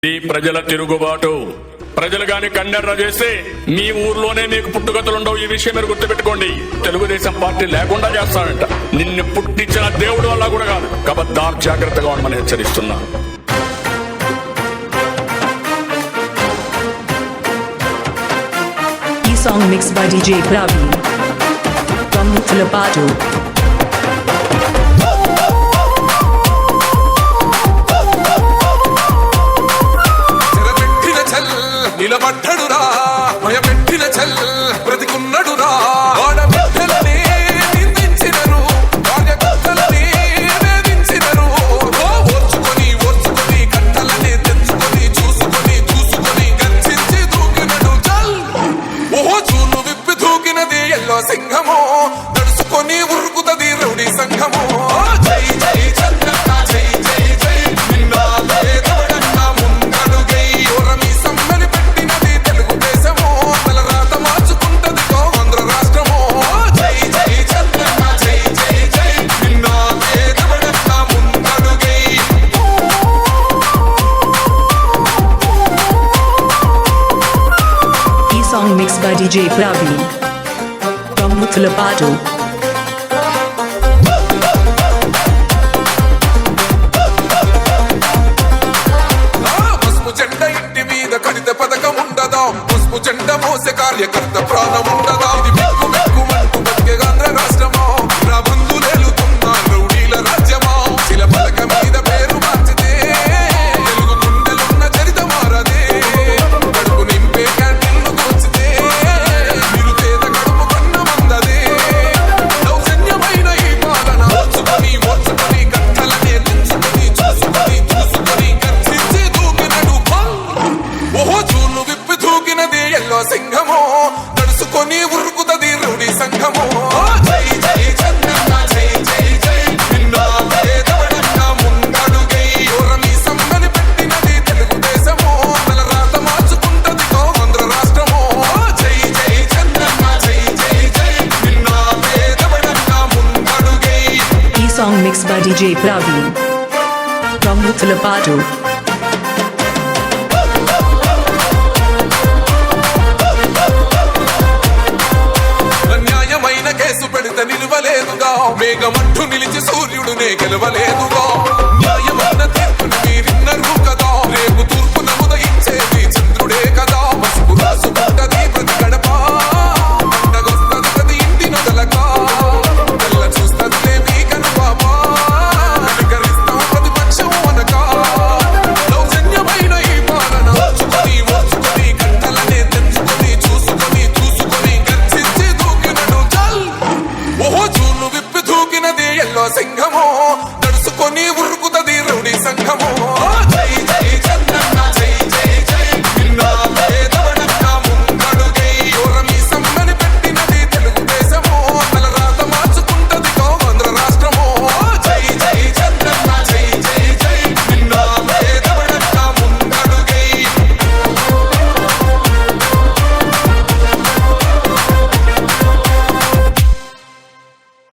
ఈ ప్రజల తిరుగుబాటు ప్రజలు గాని కన్నెర్ర చేస్తే మీ ఊర్లోనే మీకు పుట్టుగతులుండవు. ఈ విషయం మీరు గుర్తుపెట్టుకోండి. తెలుగుదేశం పార్టీ లేకుండా చేస్తానంట. నిన్ను పుట్టించిన దేవుడు వల్ల కూడా కాదు. కబద్దార్ జాగ్రత్తగా ఉండమని హెచ్చరిస్తున్నా. ఈ song mix by DJ Praveen from Muthalapadu. నిలబడ్డడురా భయపెట్టిన చల్ బ్రతికున్నడురా ఆడబిడ్డలని నిందించినరు కార్యకర్తలని వేధించినరు ఓర్చుకొని కట్టలని తెచ్చుకొని చూసుకొని గర్జించి దూకినడు చల్ ఓహో చూలు విప్పి దూకినది ఎల్లో సింహము తడుసుకొని ఉరుకుతది రౌడీ సంఘము. జై జై చంద్రన్న జై జై జై నిన్నా వేదవడన్న ముందడుగై ఓరమి సమ్మని పెట్టినది తెలుగుదేశము తలరాత మార్చుకుంటది ఆంధ్ర రాష్ట్రము. జై జై చంద్రన్న జై జై జై నిన్నా వేదవడన్న ముందడుగై. ఈ song mix by DJ Praveen from Muthalapadu. పసుపు జెండ ఇంటి మీద కడిత పథకం ఉండదా? పసుపు జెండ మోసే కార్యకర్త ప్రాణం ఉండదా? ఇది మెక్కు మెక్కుమంటూ బతికే ఆంధ్ర రాష్ట్రమా? నా బంధులేలుతున్న రౌడీల రాజ్యమా? శిల పలక మీద పేరు మార్చితే తెలుగు గుండెలున్న చరిత మారదే. కడుపు నింపే క్యాంటీన్లు కూర్చితే నిరుపేద కడుపు కన్న మందదే. దౌర్జన్యమైన ఈ పాలన ఓర్చుకొని కట్టలనే తెంచుకొని చూసుకొని గర్జించి దూకినడు ఓహో చూలు విప్పి దూకినది ఎల్లో సింహము తడుసుకొని ఉరుకుతది రౌడీ సంఘము. జై జై చంద్రన్న జై జై జై నిన్నా వేదవడన్న ముందడుగై ఓరమి సమ్మని పెట్టినది తెలుగుదేశము తలరాత మార్చుకుంటది ఆంధ్ర రాష్ట్రము. జై జై చంద్రన్న జై జై జై నిన్నా వేదవడన్న ముందడుగై. ఈ song mix by DJ Praveen from Muthalapadu. అన్యాయమైన కేసు పెడితే నిలవలేదుగా మేఘమంటూ నిలిచి సూర్యుడునే గెలవలేదుగా.